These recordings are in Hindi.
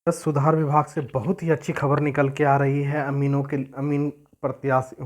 सुधार विभाग से बहुत ही अच्छी खबर निकल के आ रही है अमीन प्रत्याशी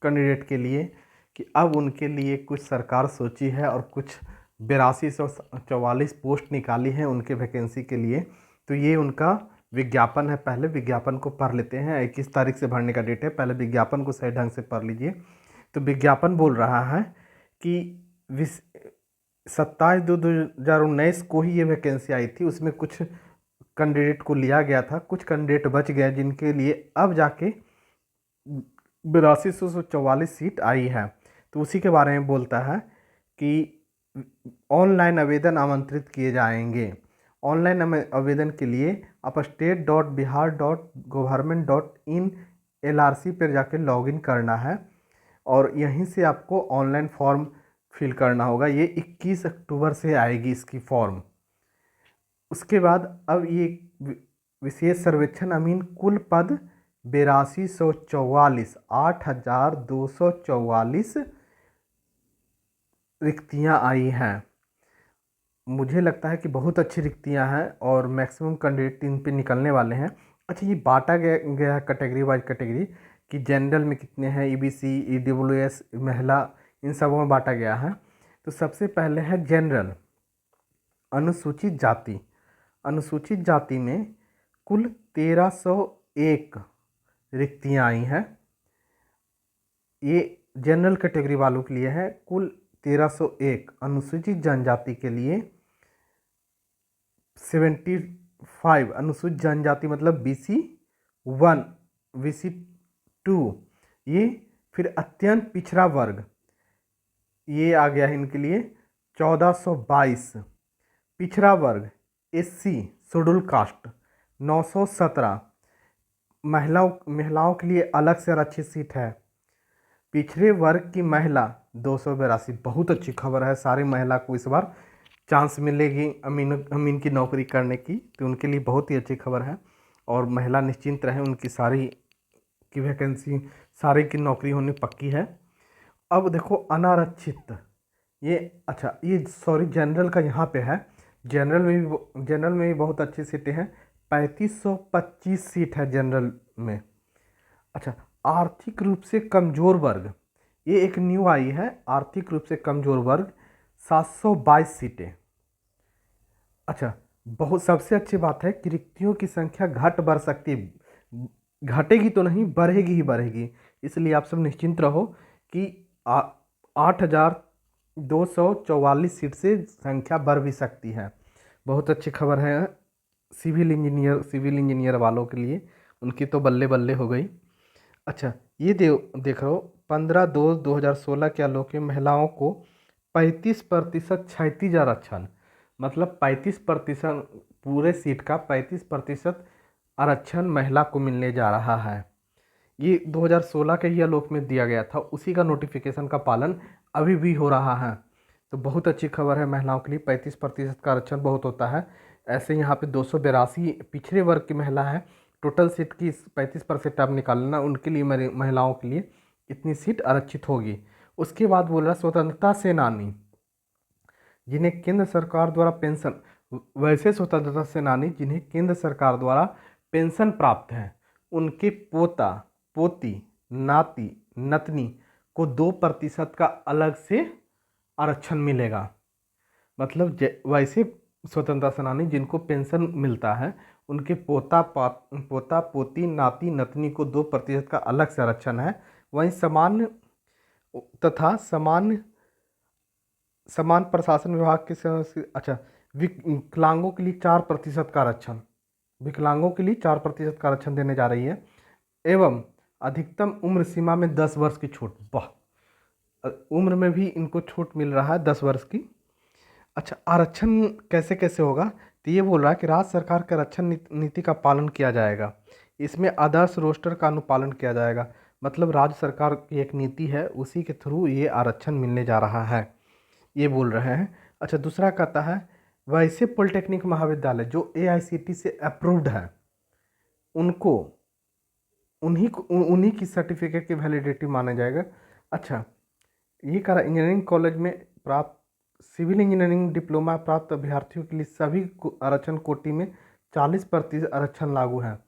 कैंडिडेट के लिए कि अब उनके लिए कुछ सरकार सोची है और कुछ 8244 पोस्ट निकाली है उनके वैकेंसी के लिए। तो ये उनका विज्ञापन है। पहले विज्ञापन को पढ़ लेते हैं। 21 तारीख से भरने का डेट है। पहले विज्ञापन को सही ढंग से पढ़ लीजिए। तो विज्ञापन बोल रहा है कि 27/2/2019 को ही ये वैकेंसी आई थी। उसमें कुछ कैंडिडेट को लिया गया था, कुछ कैंडिडेट बच गए जिनके लिए अब जाके 8244 सीट आई है। तो उसी के बारे में बोलता है कि ऑनलाइन आवेदन आमंत्रित किए जाएंगे। ऑनलाइन आवेदन के लिए आप state.bihar.government.in LRC पर जाके लॉगिन करना है और यहीं से आपको ऑनलाइन फॉर्म फिल करना होगा। ये 21 अक्टूबर से आएगी इसकी फॉर्म। उसके बाद अब ये विशेष सर्वेक्षण अमीन कुल पद 8244 8244 रिक्तियां आई हैं। मुझे लगता है कि बहुत अच्छी रिक्तियां हैं और मैक्सिमम कैंडिडेट इन पे निकलने वाले हैं। अच्छा, ये बांटा गया है कैटेगरी वाइज कैटेगरी कि जनरल में कितने हैं, EBC EWS महिला, इन सबों में बांटा गया है। तो सबसे पहले है जनरल अनुसूचित जाति। अनुसूचित जाति में कुल 1301 रिक्तियां आई हैं। ये जनरल कैटेगरी वालों के लिए है। कुल 1301। अनुसूचित जनजाति के लिए 75। अनुसूचित जनजाति मतलब BC1 BC2। ये फिर अत्यंत पिछड़ा वर्ग, ये आ गया है इनके लिए 1422। पिछड़ा वर्ग SC शेड्यूल कास्ट 917। महिलाओं के लिए अलग से आरक्षित सीट है। पिछड़े वर्ग की महिला 282। बहुत अच्छी खबर है। सारी महिला को इस बार चांस मिलेगी अमीन की नौकरी करने की, तो उनके लिए बहुत ही अच्छी खबर है। और महिला निश्चिंत रहे, उनकी सारी की वैकेंसी, सारी की नौकरी होनी पक्की है। अब देखो अनारक्षित, ये अच्छा ये सॉरी जनरल का यहाँ पे है। जनरल में भी बहुत अच्छी सीटें हैं। 3525 सीट है जनरल में। अच्छा, आर्थिक रूप से कमजोर वर्ग, ये एक न्यू आई है। आर्थिक रूप से कमजोर वर्ग 722 सीटें। अच्छा, बहुत सबसे अच्छी बात है कि रिक्तियों की संख्या घट बढ़ सकती है। घटेगी तो नहीं, बढ़ेगी ही बढ़ेगी। इसलिए आप सब निश्चिंत रहो कि 8244 सीट से संख्या बढ़ भी सकती है। बहुत अच्छी खबर है सिविल इंजीनियर वालों के लिए। उनकी तो बल्ले बल्ले हो गई। अच्छा, ये देख रहे हो 15/2/2016 के आलोक में महिलाओं को 35% क्षैतिज आरक्षण, मतलब 35%, पूरे सीट का 35% आरक्षण महिला को मिलने जा रहा है। ये 2016 के ही आलोक में दिया गया था, उसी का नोटिफिकेशन का पालन अभी भी हो रहा है। तो बहुत अच्छी खबर है महिलाओं के लिए। 35% का आरक्षण बहुत होता है। ऐसे यहाँ पे 282 पिछड़े वर्ग की महिला है। टोटल सीट की 35% आप निकालना, उनके लिए महिलाओं के लिए इतनी सीट आरक्षित होगी। उसके बाद बोल रहा स्वतंत्रता सेनानी जिन्हें केंद्र सरकार द्वारा पेंशन, वैसे स्वतंत्रता सेनानी जिन्हें केंद्र सरकार द्वारा पेंशन प्राप्त है, उनके पोता पोती नाती नतनी को 2% का अलग से आरक्षण मिलेगा। मतलब वैसे स्वतंत्रता सेनानी जिनको पेंशन मिलता है, उनके पोता पोती नाती नतनी को 2% का अलग से आरक्षण है। वहीं समान प्रशासन विभाग के अच्छा, विकलांगों के लिए 4% का आरक्षण, विकलांगों के लिए 4% का आरक्षण देने जा रही है। एवं अधिकतम उम्र सीमा में 10 वर्ष की छूट। वाह, उम्र में भी इनको छूट मिल रहा है 10 वर्ष की। अच्छा, आरक्षण कैसे कैसे होगा, तो ये बोल रहा है कि राज्य सरकार के आरक्षण नीति का पालन किया जाएगा। इसमें आदर्श रोस्टर का अनुपालन किया जाएगा। मतलब राज्य सरकार की एक नीति है, उसी के थ्रू ये आरक्षण मिलने जा रहा है, ये बोल रहे हैं। अच्छा, दूसरा कहता है वैसे पॉलिटेक्निक महाविद्यालय जो AICTE से अप्रूव्ड है, उनको उन्हीं की सर्टिफिकेट की वैलिडिटी माना जाएगा। अच्छा, ये कह रहा इंजीनियरिंग कॉलेज में प्राप्त सिविल इंजीनियरिंग डिप्लोमा प्राप्त अभ्यर्थियों के लिए सभी आरक्षण कोटि में 40% आरक्षण लागू है।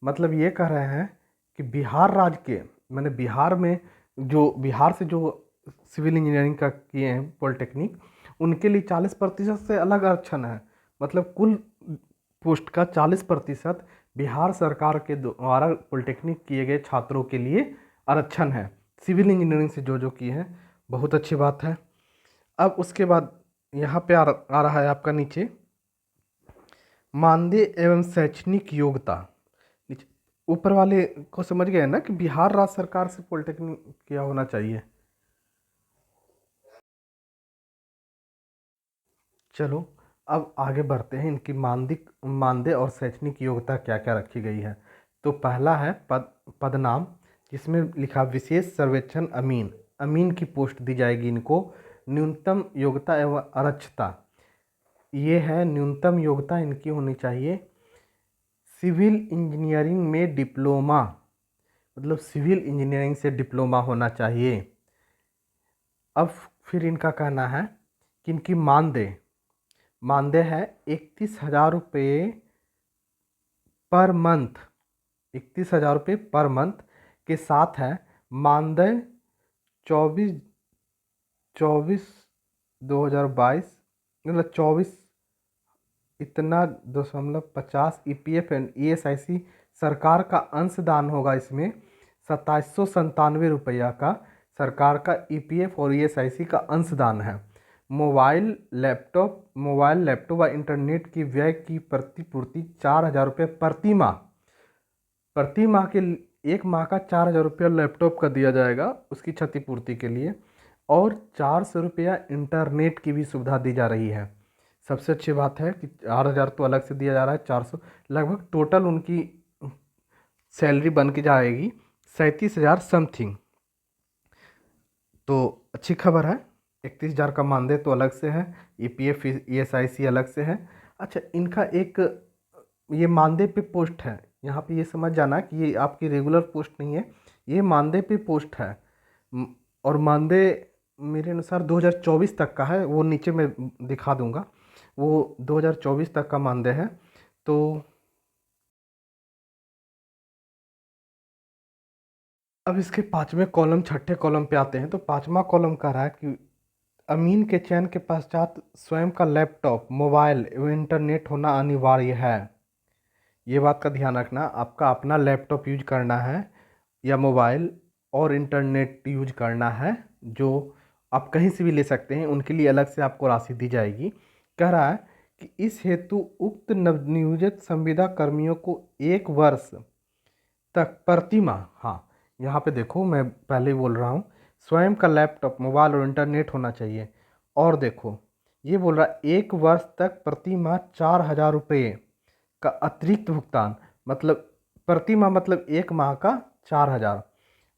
मतलब ये कह रहे हैं कि बिहार राज्य के, मैंने बिहार में जो बिहार से जो सिविल इंजीनियरिंग का किए हैं पॉलिटेक्निक, उनके लिए 40% से अलग आरक्षण है। मतलब कुल पोस्ट का 40% बिहार सरकार के द्वारा पॉलिटेक्निक किए गए छात्रों के लिए आरक्षण है, सिविल इंजीनियरिंग से जो जो किए हैं। बहुत अच्छी बात है। अब उसके बाद यहाँ पे आ रहा है आपका नीचे मानदेय एवं शैक्षणिक योग्यता। नीचे ऊपर वाले को समझ गए ना कि बिहार राज्य सरकार से पॉलिटेक्निक किया होना चाहिए। चलो अब आगे बढ़ते हैं, इनकी मानदेय और शैक्षणिक योग्यता क्या क्या रखी गई है। तो पहला है पदनाम, जिसमें लिखा विशेष सर्वेक्षण अमीन। अमीन की पोस्ट दी जाएगी इनको। न्यूनतम योग्यता एवं आरक्षता, ये है न्यूनतम योग्यता इनकी होनी चाहिए सिविल इंजीनियरिंग में डिप्लोमा, मतलब सिविल इंजीनियरिंग से डिप्लोमा होना चाहिए। अब फिर इनका कहना है कि इनकी मानदेय है 31,000 रुपये पर मंथ, 31,000 रुपये पर मंथ के साथ है मानदेय 24/24/2022, मतलब 24 इतना 0.50 EPF एंड ESIC सरकार का अंशदान होगा। इसमें 2797 रुपया का सरकार का EPF और ESIC का अंशदान है। मोबाइल लैपटॉप व इंटरनेट की व्यय की प्रतिपूर्ति 4,000 रुपये प्रति माह के, एक माह का 4,000 रुपया लैपटॉप का दिया जाएगा उसकी क्षतिपूर्ति के लिए, और 400 रुपया इंटरनेट की भी सुविधा दी जा रही है। सबसे अच्छी बात है कि 4,000 तो अलग से दिया जा रहा है, 400 लगभग टोटल उनकी सैलरी बन के जाएगी 37,000 समथिंग। तो अच्छी खबर है। 31,000 का मानदेय तो अलग से है, EPF ESIC अलग से है। अच्छा, इनका एक ये मानदेय पे पोस्ट है, यहाँ पे ये समझ जाना कि ये आपकी रेगुलर पोस्ट नहीं है, ये मानदेय पे पोस्ट है। और मानदेय मेरे अनुसार 2024 तक का है, वो नीचे मैं दिखा दूंगा, वो 2024 तक का मानदेय है। तो अब इसके पाँचवें कॉलम छठे कॉलम पे आते हैं। तो पाँचवा कॉलम कह रहा है कि अमीन के चयन के पश्चात स्वयं का लैपटॉप, मोबाइल एवं इंटरनेट होना अनिवार्य है। ये बात का ध्यान रखना, आपका अपना लैपटॉप यूज करना है या मोबाइल और इंटरनेट यूज करना है, जो आप कहीं से भी ले सकते हैं, उनके लिए अलग से आपको राशि दी जाएगी। कह रहा है कि इस हेतु उक्त नवनियोजित संविदा कर्मियों को 1 वर्ष तक प्रति माह, हाँ यहाँ पे देखो मैं पहले ही बोल रहा हूँ, स्वयं का लैपटॉप, मोबाइल और इंटरनेट होना चाहिए। और देखो ये बोल रहा है 1 वर्ष तक प्रति माह 4,000 रुपये का अतिरिक्त भुगतान, मतलब प्रति माह मतलब एक माह का 4,000।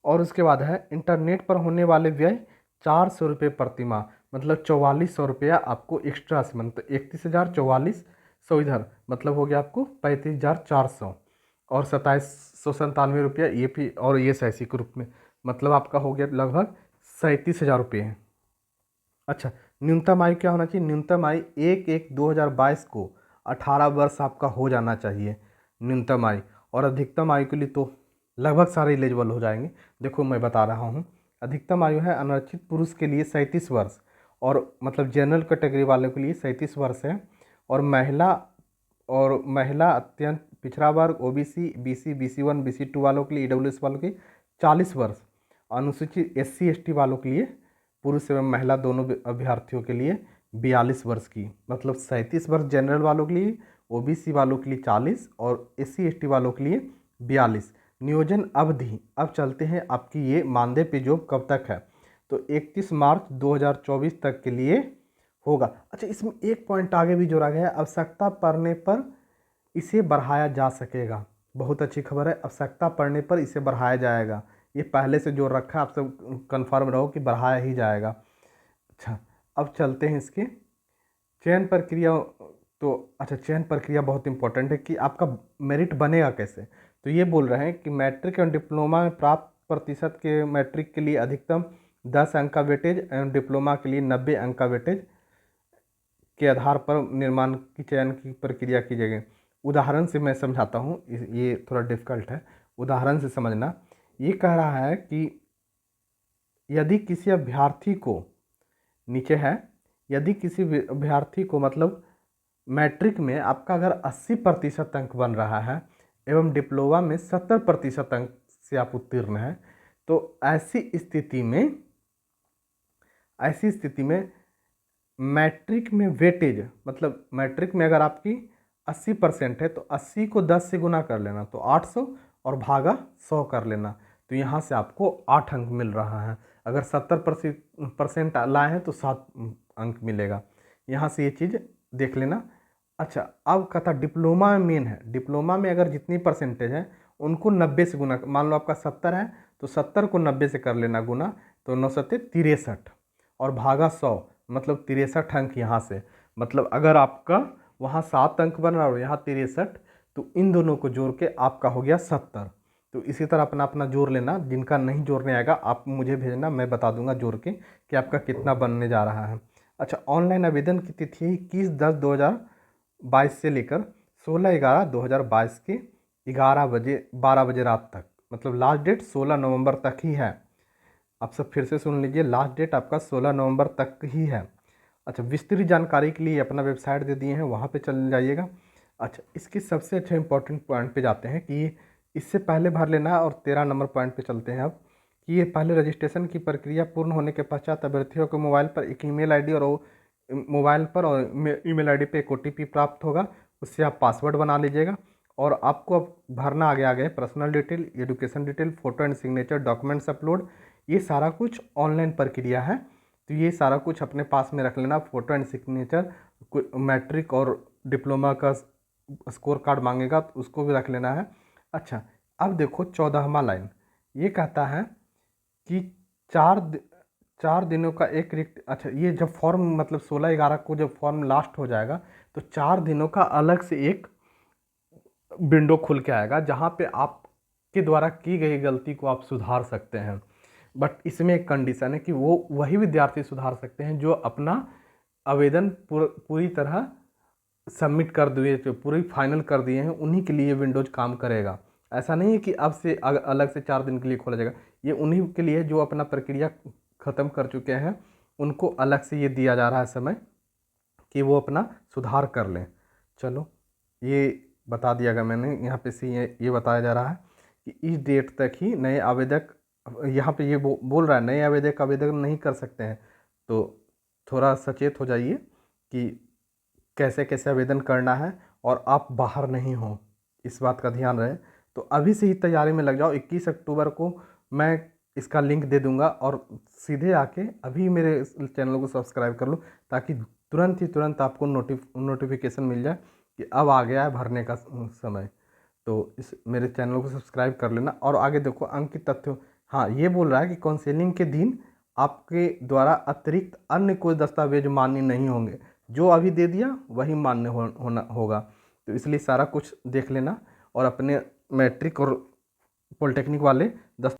और उसके बाद है इंटरनेट पर होने वाले व्यय 400 रुपये प्रति माह, मतलब 4,400 रुपया आपको एक्स्ट्रा से, मतलब 31,000 4,400 इधर, मतलब हो गया आपको 35,400, और 2,797 रुपया ये भी और ESIC के रूप में, मतलब आपका हो गया लगभग 37,000 रुपये। अच्छा, न्यूनतम आयु क्या होना चाहिए? न्यूनतम आयु 1/1/2022 को 18 वर्ष आपका हो जाना चाहिए न्यूनतम आयु। और अधिकतम आयु के लिए तो लगभग सारे एलिजिबल हो जाएंगे। देखो मैं बता रहा हूँ, अधिकतम आयु है अनारक्षित पुरुष के लिए 37 वर्ष, और मतलब जनरल कैटेगरी वालों के लिए 37 वर्ष है, और महिला अत्यंत पिछड़ा वर्ग OBC BC BC1 BC2 वालों के लिए, EWS वालों के 40 वर्ष, अनुसूचित SC ST वालों के लिए, पुरुष एवं महिला दोनों अभ्यर्थियों के लिए 42 वर्ष की, मतलब 37 वर्ष जनरल वालों के लिए, OBC वालों के लिए 40 और SC ST वालों के लिए 42। नियोजन अवधि, अब चलते हैं आपकी ये मानदेय पे जॉब कब तक है, तो 31 मार्च 2024 तक के लिए होगा। अच्छा, इसमें एक पॉइंट आगे भी जोड़ा गया है, आवश्यकता पड़ने पर इसे बढ़ाया जा सकेगा। बहुत अच्छी खबर है, आवश्यकता पड़ने पर इसे बढ़ाया जाएगा। ये पहले से जोड़ रखा है, आप सब कन्फर्म रहो कि बढ़ाया ही जाएगा। अच्छा, अब चलते हैं इसके चयन प्रक्रिया। तो अच्छा, चयन प्रक्रिया बहुत इंपॉर्टेंट है कि आपका मेरिट बनेगा कैसे। तो ये बोल रहे हैं कि मैट्रिक एवं डिप्लोमा में प्राप्त प्रतिशत के, मैट्रिक के लिए अधिकतम 10 अंक का वेटेज एवं डिप्लोमा के लिए 90 अंक का वेटेज के आधार पर निर्माण की चयन की प्रक्रिया की जाएगी। उदाहरण से मैं समझाता हूँ, ये थोड़ा डिफ़िकल्ट है, उदाहरण से समझना। ये कह रहा है कि यदि किसी अभ्यर्थी को, नीचे है, यदि किसी अभ्यर्थी को मतलब मैट्रिक में आपका अगर 80% अंक बन रहा है एवं डिप्लोमा में 70% अंक से आप उत्तीर्ण हैं, तो ऐसी स्थिति में मैट्रिक में वेटेज, मतलब मैट्रिक में अगर आपकी 80% है तो 80 को 10 से गुना कर लेना, तो 800 और भागा 100 कर लेना, तो यहाँ से आपको 8 अंक मिल रहा है। अगर 70% लाए हैं तो 7 अंक मिलेगा। यहाँ से ये चीज़ देख लेना। अच्छा, अब कहता डिप्लोमा में मेन है, डिप्लोमा में अगर जितनी परसेंटेज है उनको 90 से गुना, मान लो आपका 70 है तो 70 को 90 से कर लेना गुना, तो 9 सत्ते 63 और भागा 100, मतलब 63 अंक यहाँ से। मतलब अगर आपका वहाँ 7 अंक बन रहा है और यहाँ 63, तो इन दोनों को जोड़ के आपका हो गया 70। तो इसी तरह अपना अपना जोड़ लेना, जिनका नहीं जोड़ने आएगा आप मुझे भेजना, मैं बता दूंगा जोड़ के कि आपका कितना बनने जा रहा है। अच्छा, ऑनलाइन आवेदन की तिथि 21/10/2022 से लेकर 16/11/2022 के 12 बजे रात तक, मतलब लास्ट डेट 16 नवंबर तक ही है। आप सब फिर से सुन लीजिए, लास्ट डेट आपका 16 नवंबर तक ही है। अच्छा, विस्तृत जानकारी के लिए अपना वेबसाइट दे दिए हैं, वहाँ पे चल जाइएगा। अच्छा, इसके सबसे अच्छे इंपॉर्टेंट पॉइंट पे जाते हैं कि इससे पहले भर लेना, और 13 नंबर पॉइंट पे चलते हैं अब, कि ये पहले रजिस्ट्रेशन की प्रक्रिया पूर्ण होने के पश्चात अभ्यर्थियों को मोबाइल पर एक ईमेल आईडी और मोबाइल पर और ईमेल आईडी पे एक OTP प्राप्त होगा, उससे आप पासवर्ड बना लीजिएगा। और आपको अब भरना आगे personal detail, education detail, photo and signature, documents upload, ये सारा कुछ ऑनलाइन प्रक्रिया है। तो ये सारा कुछ अपने पास में रख लेना, फोटो एंड सिग्नेचर, मैट्रिक और डिप्लोमा का स्कोर कार्ड मांगेगा तो उसको भी रख लेना है। अच्छा, अब देखो 14वां लाइन, ये कहता है कि 4 दिनों का एक अच्छा, ये जब फॉर्म मतलब 16/11 को जब फॉर्म लास्ट हो जाएगा तो 4 दिनों का अलग से एक विंडो खुल के आएगा, जहाँ पे आपके द्वारा की गई गलती को आप सुधार सकते हैं। बट इसमें एक कंडीशन है कि वो वही विद्यार्थी सुधार सकते हैं जो अपना आवेदन पूरी तरह सबमिट कर दिए, जो पूरी फाइनल कर दिए हैं, उन्हीं के लिए विंडोज काम करेगा। ऐसा नहीं है कि अब से अलग से 4 दिन के लिए खोला जाएगा, ये उन्हीं के लिए जो अपना प्रक्रिया ख़त्म कर चुके हैं, उनको अलग से ये दिया जा रहा है समय कि वो अपना सुधार कर लें। चलो, ये बता दिया गया मैंने, यहाँ पे से ये बताया जा रहा है कि इस डेट तक ही नए आवेदक, यहाँ पे ये बोल रहा है नए आवेदक आवेदन नहीं कर सकते हैं, तो थोड़ा सचेत हो जाइए कि कैसे कैसे आवेदन करना है, और आप बाहर नहीं हो, इस बात का ध्यान रहे। तो अभी से ही तैयारी में लग जाओ। 21 अक्टूबर को मैं इसका लिंक दे दूंगा, और सीधे आके अभी मेरे चैनल को सब्सक्राइब कर लो, ताकि तुरंत आपको नोटिफिकेशन मिल जाए कि अब आ गया है भरने का समय। तो इस मेरे चैनल को सब्सक्राइब कर लेना। और आगे देखो अंकित तथ्यों, हाँ, ये बोल रहा है कि काउंसलिंग के दिन आपके द्वारा अतिरिक्त अन्य कोई दस्तावेज मान्य नहीं होंगे, जो अभी दे दिया वही मान्य होना होगा। तो इसलिए सारा कुछ देख लेना, और अपने मैट्रिक और पॉलिटेक्निक वाले 10